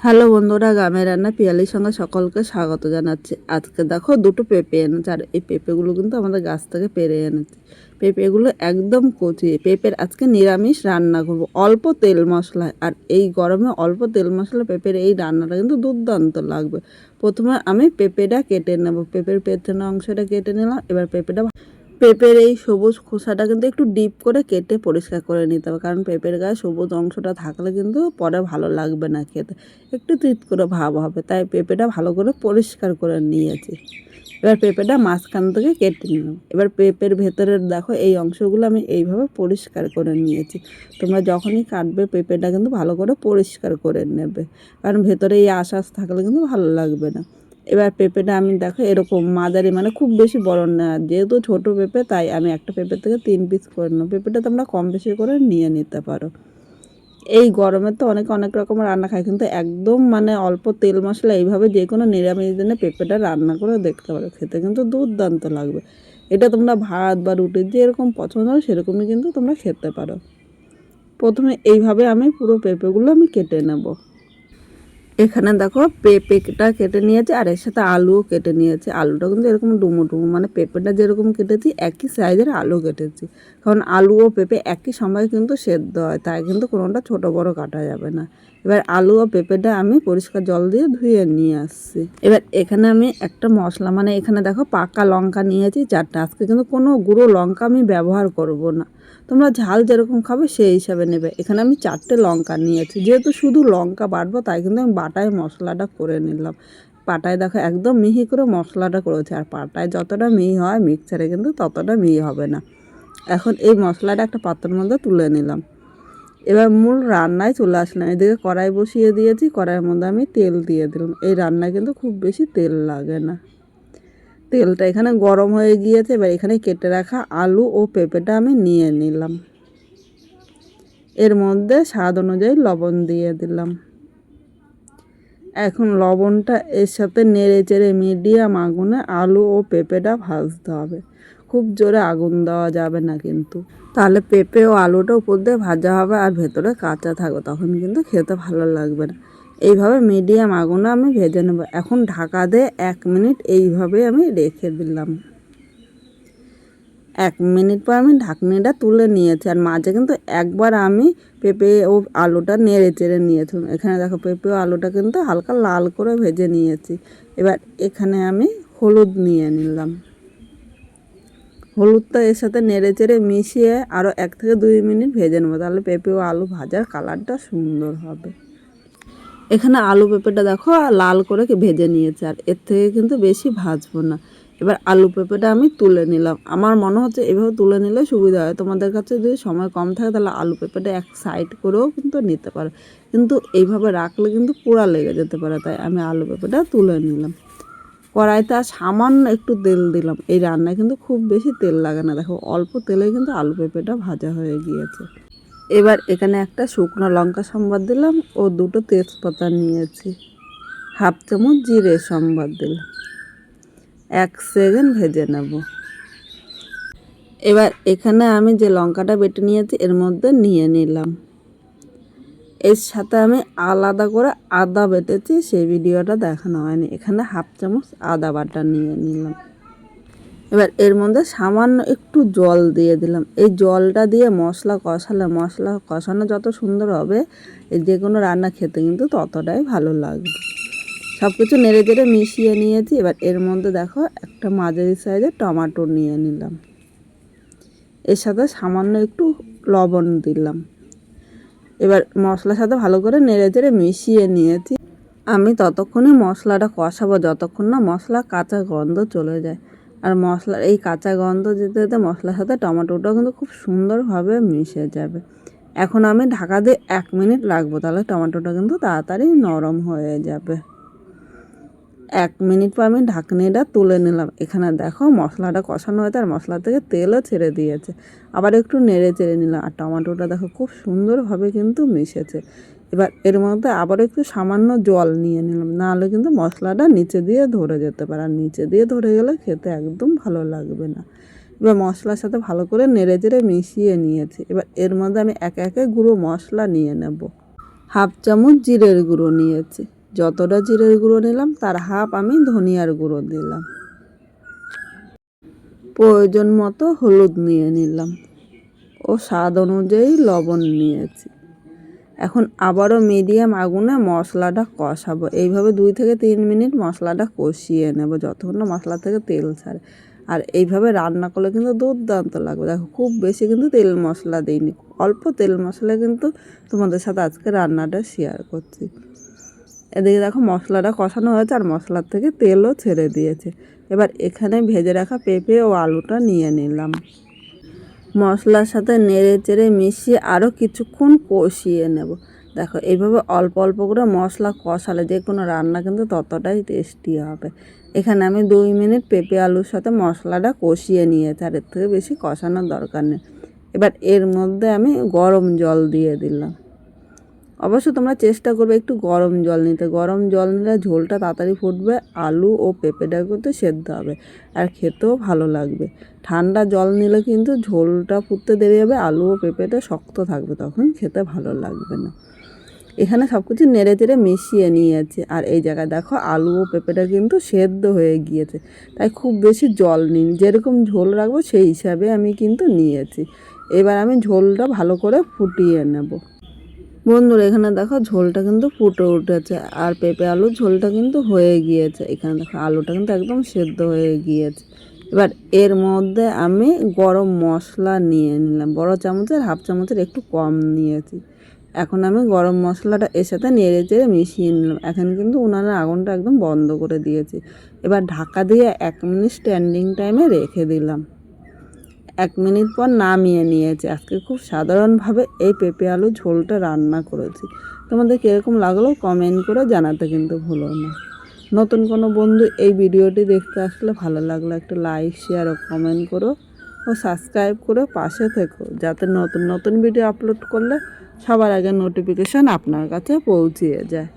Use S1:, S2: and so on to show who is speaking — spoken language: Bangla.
S1: হ্যালো বন্ধুরা, গ্রামের রান্না পিয়ালির সঙ্গে সকলকে স্বাগত জানাচ্ছি। আজকে দেখো দুটো পেঁপে এনেছে, আর এই পেঁপেগুলো কিন্তু আমাদের গাছ থেকে পেরে এনেছে। পেঁপেগুলো একদম কচি। পেঁপের আজকে নিরামিষ রান্না করবো অল্প তেল মশলায়, আর এই গরমে অল্প তেল মশলা পেঁপের এই রান্নাটা কিন্তু দুর্দান্ত লাগবে। প্রথমে আমি পেঁপেটা কেটে নেব, পেঁপের পেছনের অংশটা কেটে নিলাম। এবার পেঁপের এই সবুজ খোসাটা কিন্তু একটু ডিপ করে কেটে পরিষ্কার করে নিতে হবে, কারণ পেঁপের গায়ে সবুজ অংশটা থাকলে কিন্তু পরে ভালো লাগবে না খেতে, একটু তিত করে ভাব হবে। তাই পেঁপেটা ভালো করে পরিষ্কার করে নিয়েছি। এবার পেঁপেটা মাঝখান থেকে কেটে নিলাম। এবার পেঁপের ভেতরের দেখো এই অংশগুলো আমি এইভাবে পরিষ্কার করে নিয়েছি। তোমরা যখনই কাটবে পেঁপেটা কিন্তু ভালো করে পরিষ্কার করে নেবে, কারণ ভেতরে এই আঁশ থাকলে কিন্তু ভালো লাগবে না। এবার পেঁপেটা আমি দেখো এরকম মাঝারি, মানে খুব বেশি বড় না, যেহেতু ছোটো পেঁপে তাই আমি একটা পেঁপে থেকে 3 পিস করে নেব। পেঁপেটা তোমরা কম বেশি করে নিয়ে নিতে পারো। এই গরমে তো অনেকে অনেক রকম রান্না খায়, কিন্তু একদম মানে অল্প তেল মশলা এইভাবে যে কোনো নিরামিষ দিনে পেঁপেটা রান্না করে দেখতে পারো, খেতে কিন্তু দুর্দান্ত লাগবে। এটা তোমরা ভাত বা রুটির যেরকম পছন্দ হয় সেরকমই কিন্তু তোমরা খেতে পারো। প্রথমে এইভাবে আমি পুরো পেঁপেগুলো আমি কেটে নেব। এখানে দেখো পেঁপেটা কেটে নিয়েছে, আর এর সাথে আলুও কেটে নিয়েছে। আলুটা কিন্তু এরকম ডুমো ডুমো, মানে পেঁপেটা যেরকম কেটেছি একই সাইজের আলু কেটেছি, কারণ আলু ও পেঁপে একই সময় কিন্তু সেদ্ধ হয়, তাই কিন্তু কোনোটা ছোট বড় কাটা যাবে না। এবার আলু ও পেঁপেটা আমি পরিষ্কার জল দিয়ে ধুয়ে নিয়ে আসছি। এবার এখানে আমি একটা মশলা, মানে এখানে দেখো পাকা লঙ্কা নিয়েছি 4টা। আজকে কিন্তু কোনো গুঁড়ো লঙ্কা আমি ব্যবহার করব না, তোমরা ঝাল যেরকম খাবে সেই হিসাবে নেবে। এখানে আমি 4টে লঙ্কা নিয়েছি, যেহেতু শুধু লঙ্কা বাটবো তাই কিন্তু আমি বাটায় মশলাটা করে নিলাম। পাটায় দেখো একদম মিহি করে মশলাটা করেছে, আর পাটায় যতটা মিহি হয় মিক্সারে কিন্তু ততটা মিহি হবে না। এখন এই মশলাটা একটা পাত্রের মধ্যে তুলে নিলাম। এবার মূল রান্নায় চলে আসলাম। এদিকে কড়াই বসিয়ে দিয়েছি, কড়াইয়ের মধ্যে আমি তেল দিয়ে দিলাম। এই রান্নায় কিন্তু খুব বেশি তেল লাগে না। তেলটা এখানে গরম হয়ে গিয়েছে। এবার এখানে কেটে রাখা আলু ও পেঁপেটা আমি নিয়ে নিলাম। এর মধ্যে স্বাদ অনুযায়ী লবণ দিয়ে দিলাম। এখন লবণটা এর সাথে নেড়ে চেড়ে মিডিয়াম আগুনে আলু ও পেঁপেটা ভাজতে হবে। খুব জোরে আগুন দেওয়া যাবে না কিন্তু, তাহলে পেঁপে ও আলুটা উপর দিয়ে ভাজা হবে আর ভেতরে কাঁচা থাকবে, তখন কিন্তু খেতে ভালো লাগবে না। এইভাবে মিডিয়াম আগুনে আমি ভেজে নেব। এখন ঢাকা দিয়ে 1 মিনিট এইভাবে আমি রেখে দিলাম। 1 মিনিট পর আমি ঢাকনিটা তুলে নিয়েছি, আর মাঝে কিন্তু একবার আমি পেঁপে ও আলুটা নেড়ে চেড়ে নিয়েছিলাম। এখানে দেখো পেঁপে ও আলুটা কিন্তু হালকা লাল করে ভেজে নিয়েছি। এবার এখানে আমি হলুদ নিয়ে নিলাম। হলুদটা এর সাথে নেড়ে চেড়ে মিশিয়ে আরও 1 থেকে 2 মিনিট ভেজে নেবো, তাহলে পেঁপে ও আলু ভাজার কালারটা সুন্দর হবে। এখানে আলু পেঁপেটা দেখো লাল করে ভেজে নিয়েছে, আর এর থেকে কিন্তু বেশি ভাজবো না। এবার আলু পেঁপেটা আমি তুলে নিলাম। আমার মনে হচ্ছে এভাবে তুলে নিলে সুবিধা হয়। তোমাদের কাছে যদি সময় কম থাকে তাহলে আলু পেঁপেটা এক সাইড করেও কিন্তু নিতে পারো, কিন্তু এইভাবে রাখলে কিন্তু পোড়া লেগে যেতে পারে, তাই আমি আলু পেঁপেটা তুলে নিলাম। কড়াইতে আর সামান্য একটু তেল দিলাম। এই রান্নায় কিন্তু খুব বেশি তেল লাগে না, দেখো অল্প তেলে কিন্তু আলু পেঁপেটা ভাজা হয়ে গিয়েছে। এবার এখানে একটা শুকনো লঙ্কা সম্বাদ দিলাম ও 2টো তেজপাতা নিয়েছি। 1/2 চামচ জিরে সম্বাদ দিলাম। 1 সেকেন্ড ভেজে নেব। এবার এখানে আমি যে লঙ্কাটা বেটে নিয়েছি এর মধ্যে নিয়ে নিলাম। এর সাথে আমি আলাদা করে আদা বেটেছি, সেই ভিডিওটা দেখানো হয়নি। এখানে 1/2 চামচ আদা বাটা নিয়ে নিলাম। এবার এর মধ্যে সামান্য একটু জল দিয়ে দিলাম। এই জলটা দিয়ে মশলা কষালে, মশলা কষানো যত সুন্দর হবে যে কোনো রান্না খেতে কিন্তু ততটাই ভালো লাগবে। সব কিছু নেড়ে চেড়ে মিশিয়ে নিয়েছি। এবার এর মধ্যে দেখো একটা মাঝারি সাইজের টমেটো নিয়ে নিলাম। এর সাথে সামান্য একটু লবণ দিলাম। এবার মশলার সাথে ভালো করে নেড়ে চেড়ে মিশিয়ে নিয়েছি। আমি ততক্ষণে মশলাটা কষাবো যতক্ষণ না মশলা কাঁচা গন্ধ চলে যায়। আর মশলার এই কাঁচা গন্ধ যেতে যেতে মশলার সাথে টমেটোটাও কিন্তু খুব সুন্দরভাবে মিশে যাবে। এখন আমি ঢাকা দিয়ে 1 মিনিট রাখবো, তাহলে টমেটোটা কিন্তু তাড়াতাড়ি নরম হয়ে যাবে। 1 মিনিট পর আমি ঢাকনিটা তুলে নিলাম। এখানে দেখো মশলাটা কষানো হয়েছে আর মশলা থেকে তেলও ছেড়ে দিয়েছে। আবার একটু নেড়ে চেড়ে নিলাম, আর টমেটোটা দেখো খুব সুন্দরভাবে কিন্তু মিশেছে। এবার এর মধ্যে আবার একটু সামান্য জল নিয়ে নিলাম, নাহলে কিন্তু মশলাটা নিচে দিয়ে ধরে যেতে পারে, আর নিচে দিয়ে ধরে গেলে খেতে একদম ভালো লাগবে না। এবার মশলার সাথে ভালো করে নেড়ে চেড়ে মিশিয়ে নিয়েছি। এবার এর মধ্যে আমি একে একে গুঁড়ো মশলা নিয়ে নেব। হাফ চামচ জিরের গুঁড়ো নিয়েছি। যতটা জিরের গুঁড়ো নিলাম তার হাফ আমি ধনিয়ার গুঁড়ো দিলাম। প্রয়োজন মতো হলুদ নিয়ে নিলাম ও স্বাদ অনুযায়ী লবণ নিয়েছি। এখন আবারও মিডিয়াম আগুনে মশলাটা কষাবো। এইভাবে 2 থেকে 3 মিনিট মশলাটা কষিয়ে নেব যতক্ষণ না মশলা থেকে তেল ছাড়ে। আর এইভাবে রান্না করলে কিন্তু দুর্দান্ত লাগবে। দেখো খুব বেশি কিন্তু তেল মশলা দিইনি, অল্প তেল মশলা কিন্তু তোমাদের সাথে আজকে রান্নাটা শেয়ার করছি। এদিকে দেখো মশলাটা কষানো হয়েছে আর মশলার থেকে তেলও ছেড়ে দিয়েছে। এবার এখানে ভেজে রাখা পেঁপে ও আলুটা নিয়ে নিলাম। মশলার সাথে নেড়ে চেড়ে মিশিয়ে আরও কিছুক্ষণ কষিয়ে নেব। দেখো এইভাবে অল্প অল্প করে মশলা কষালে যে কোনো রান্না কিন্তু ততটাই টেস্টি হবে। এখানে আমি 2 মিনিট পেঁপে আলুর সাথে মশলাটা কষিয়ে নিয়েছি, আর এর থেকে বেশি কষানোর দরকার নেই। এবার এর মধ্যে আমি গরম জল দিয়ে দিলাম। অবশ্য তোমরা চেষ্টা করবে একটু গরম জল নিতে। গরম জল নিলে ঝোলটা তাড়াতাড়ি ফুটবে, আলু ও পেঁপেটা কিন্তু সেদ্ধ হবে আর খেতেও ভালো লাগবে। ঠান্ডা জল নিলে কিন্তু ঝোলটা ফুটতে দেরি হবে, আলু ও পেঁপেটা শক্ত থাকবে, তখন খেতে ভালো লাগবে না। এখানে সব কিছু নেড়ে চেড়ে মিশিয়ে নিয়েছি। আর এই জায়গায় দেখো আলু ও পেঁপেটা কিন্তু সেদ্ধ হয়ে গিয়েছে, তাই খুব বেশি জল নিন, যেরকম ঝোল রাখবো সেই হিসাবে আমি কিন্তু নিয়েছি। এবার আমি ঝোলটা ভালো করে ফুটিয়ে নেব। বন্ধুরা এখানে দেখো ঝোলটা কিন্তু ফুটে উঠেছে আর পেঁপে আলুর ঝোলটা কিন্তু হয়ে গিয়েছে। এখানে দেখো আলুটা কিন্তু একদম সেদ্ধ হয়ে গিয়েছে। এবার এর মধ্যে আমি গরম মশলা নিয়ে নিলাম, বড় চামচের হাফ চামচের একটু কম নিয়েছি। এখন আমি গরম মশলাটা এর সাথে নেড়ে চেড়ে মিশিয়ে নিলাম। এখন কিন্তু উনানের আগুনটা একদম বন্ধ করে দিয়েছি। এবার ঢাকা দিয়ে 1 মিনিট স্ট্যান্ডিং টাইমে রেখে দিলাম। 1 মিনিট পর নামিয়ে নিয়েছি। আজকে খুব সাধারণভাবে এই পেঁপে আলু ঝোলটা রান্না করেছি। তোমাদের কীরকম লাগলো কমেন্ট করে জানাতে কিন্তু ভুলো না। নতুন কোনো বন্ধু এই ভিডিওটি দেখতে আসলে ভালো লাগলো একটা লাইক শেয়ার ও কমেন্ট করো ও সাবস্ক্রাইব করে পাশে থেকো, যাতে নতুন নতুন ভিডিও আপলোড করলে সবার আগে নোটিফিকেশান আপনার কাছে পৌঁছিয়ে যায়।